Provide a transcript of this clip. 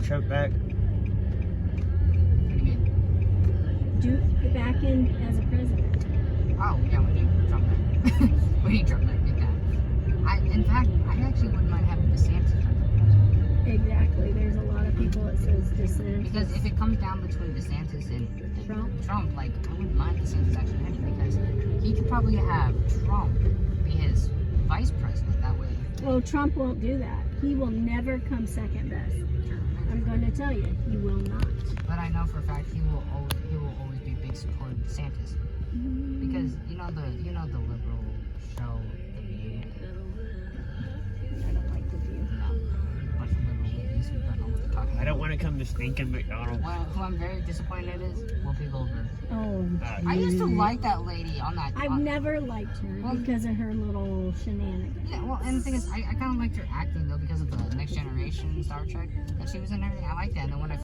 Trump back. Do back in as a president. Oh, yeah, we need Trump back. We need Trump back, get that. In fact, I actually wouldn't mind having DeSantis run for president. Exactly. There's a lot of people that says DeSantis. Because if it comes down between DeSantis and Trump, like, I wouldn't mind DeSantis actually winning because he could probably have Trump be his vice president that way. Well, Trump won't do that. He will never come second best. I'm going to tell you, he will not. But I know for a fact he will always be a big supporter of DeSantis. Because you know the liberal show The View. I don't like the View. No, a bunch of liberal movies who don't know what they're talking I don't about. want to come to stinking McDonald's. Well, who I'm very disappointed is Whoopi Goldberg. Oh, I used to like that lady on that. I've never liked her because of her little shenanigans. Yeah, well, and the thing is, I kind of liked her acting though because of the Next Generation Star Trek that she was in and everything. I liked that, and then when I